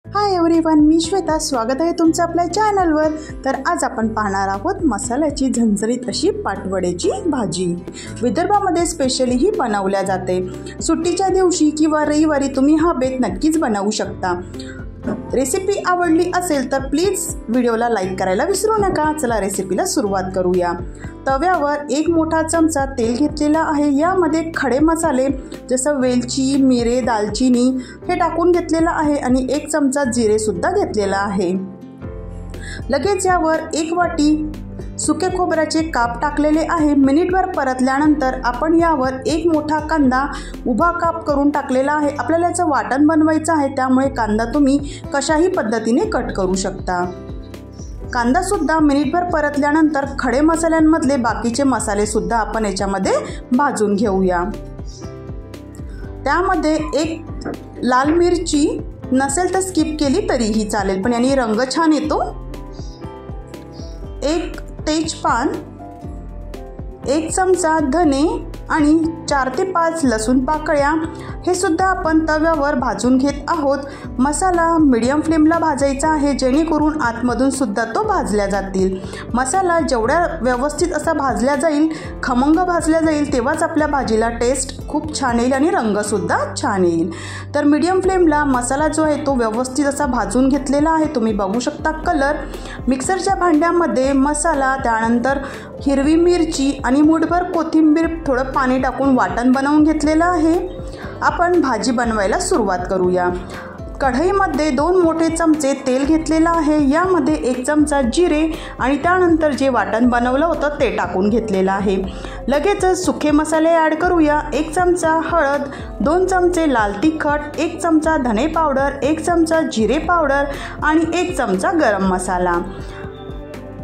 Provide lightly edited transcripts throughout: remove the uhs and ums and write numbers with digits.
Hi everyone, मी श्वेता. स्वागत आहे तुमचं आपल्या चॅनलवर. तर आज आपण पाहणार आहोत मसाल्याची झणझणीत अशी पाटवड्याची भाजी. विदर्भामध्ये स्पेशली ही बनवल्या जाते. सुट्टीच्या दिवशी किंवा रविवारी तुम्ही हा बेत नक्कीच बनवू शकता. रेसिपी आवडली असेल तर प्लीज व्हिडिओला लाईक करायला विसरू नका. चला रेसिपीला सुरुवात करूया. तव्यावर एक मोठा चमचा तेल घेतलेला आहे. यामध्ये खडे मसाले जसं वेलची, मिरे, दालचिनी हे टाकून घेतलेला आहे आणि एक चमचा जिरे सुद्धा घेतलेला आहे. लगेच यावर एक वाटी सुके खोबऱ्याचे काप टाकलेले आहे. मिनिटभर परतल्यानंतर आपण यावर एक मोठा कांदा उभा काप करून टाकलेला आहे. आपल्याला याचं वाटण बनवायचं आहे, त्यामुळे कांदा तुम्ही कशाही पद्धतीने कट करू शकता. कांदा सुद्धा मिनिटभर परतल्यानंतर खडे मसाल्यांमधले बाकीचे मसाले सुद्धा आपण याच्यामध्ये भाजून घेऊया. त्यामध्ये एक लाल मिरची नसेल तर स्किप केली तरीही चालेल, पण याने रंग छान येतो. एक तेजपान, एक चमचा धने आणि 4 ते 5 लसूण पाकळ्या हे सुद्धा आपण तव्यावर भाजून घेत आहोत. मसाला मीडियम फ्लेमला भाजायचा आहे, जेणेकरून आतमधून सुद्धा तो भाजल्या जातील. मसाला जेवढ्या व्यवस्थित असा भाजल्या जाईल, खमंग भाजल्या जाईल, तेव्हाच आपल्या भाजीला टेस्ट खूप छान येईल आणि रंगसुद्धा छान येईल. तर मीडियम फ्लेमला मसाला जो आहे तो व्यवस्थित असा भाजून घेतलेला आहे. तुम्ही बघू शकता कलर. मिक्सरच्या भांड्यामध्ये मसाला, त्यानंतर हिरवी मिरची आणि मुठभर कोथिंबीर, थोडं पाणी टाकून वाटण बनवून घेतलेलं आहे. आपण भाजी बनवायला सुरुवात करूया. कढईमध्ये 2 मोठे चमचे तेल घेतलेलं आहे. यामध्ये 1 चमचा जिरे आणि त्यानंतर जे वाटण बनवलं होतं ते टाकून घेतलेलं आहे. लगेचच सुके मसाले ॲड करूया. 1 चमचा हळद, 2 चमचे लाल तिखट, 1 चमचा धने पावडर, 1 चमचा जिरे पावडर आणि 1 चमचा गरम मसाला.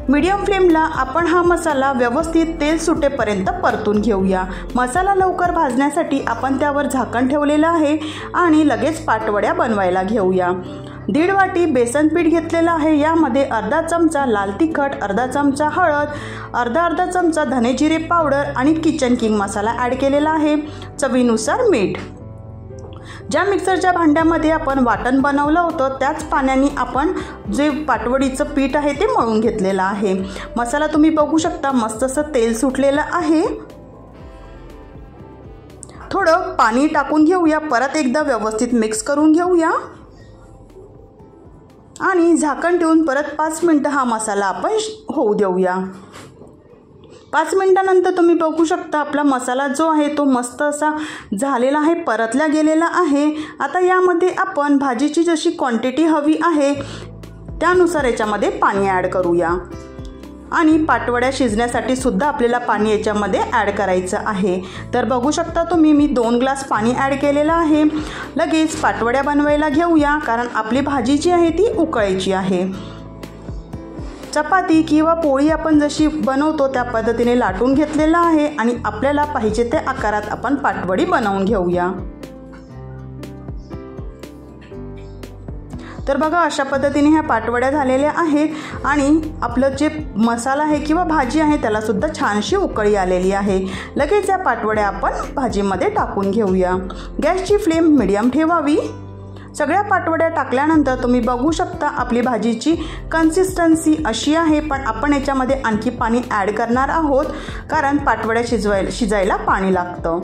मीडियम फ्लेमला आपण हा मसाला व्यवस्थित तेल सुटेपर्यंत परतून घेऊया. मसाला लवकर भाजण्यासाठी आपण त्यावर झाकण ठेवलेलं आहे आणि लगेच पाटवड्या बनवायला घेऊया. 1.5 वाटी बेसन पीठ घेतलेलं आहे. यामध्ये अर्धा चमचा लाल तिखट, अर्धा चमचा हळद, अर्धा चमचा धने जिरे पावडर आणि किचन किंग मसाला ॲड केलेला आहे. चवीनुसार मीठ. ज्या मिक्सरच्या भांड्यामध्ये आपण वाटण बनवलं होतं त्याच पाण्याने आपण जे पाटवडीचं पीठ आहे ते मळून घेतलेलं आहे. मसाला तुम्ही बघू शकता मस्त असं तेल सुटलेलं आहे. थोडं पाणी टाकून घेऊया. परत एकदा व्यवस्थित मिक्स करून घेऊया आणि झाकण ठेवून परत 5 मिनिटं हा मसाला आपण होऊ देऊया. 5 मिनिटानंतर तुम्ही बघू शकता आपला मसाला जो आहे तो मस्त असा झालेला आहे, परतला गेलेला आहे. आता यामध्ये आपण भाजीची जशी क्वांटिटी हवी आहे त्यानुसार याच्यामध्ये पाणी ॲड करूया आणि पाटवड्या शिजण्यासाठी सुद्धा आपल्याला पाणी याच्यामध्ये ॲड करायचं आहे. तर बघू शकता तुम्ही मी 2 ग्लास पाणी ॲड केलेलं आहे. लगेच पाटवड्या बनवायला घेऊया, कारण आपली भाजी जी आहे ती उकळायची आहे. चपाती किंवा पोळी आपण जशी बनवतो त्या पद्धतीने लाटून घेतलेला आहे आणि आपल्याला पाहिजे त्या आकारात आपण पाटवडी बनवून घेऊया. तर बघा अशा पद्धतीने ह्या पाटवड्या झालेल्या आहेत आणि आपलं जे मसाला आहे किंवा भाजी आहे त्याला सुद्धा छानशी उकळी आलेली आहे. लगेच या पाटवड्या आपण भाजीमध्ये टाकून घेऊया. गॅसची फ्लेम मीडियम ठेवावी. सगळ्या पाटवड्या टाकल्यानंतर तुम्ही बघू शकता आपली भाजीची कन्सिस्टन्सी अशी आहे, पण आपण याच्यामध्ये आणखी पाणी ॲड करणार आहोत, कारण पाटवड्या शिजायला पाणी लागतं.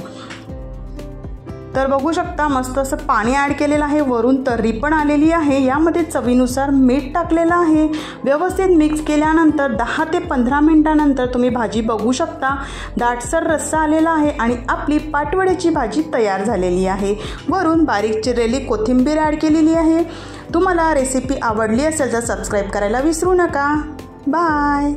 तर बघू शकता मस्त असं पाणी ॲड केलेलं आहे. वरून तर्री पण आलेली आहे. यामध्ये चवीनुसार मीठ टाकलेलं आहे. व्यवस्थित मिक्स केल्यानंतर 10 ते 15 मिनिटानंतर तुम्ही भाजी बघू शकता दाटसर रस्सा आलेला आहे आणि आपली पाटवड्याची भाजी तयार झालेली आहे. वरून बारीक चिरलेली कोथिंबीर ॲड केलेली आहे. तुम्हाला रेसिपी आवडली असेल तर सबस्क्राईब करायला विसरू नका. बाय.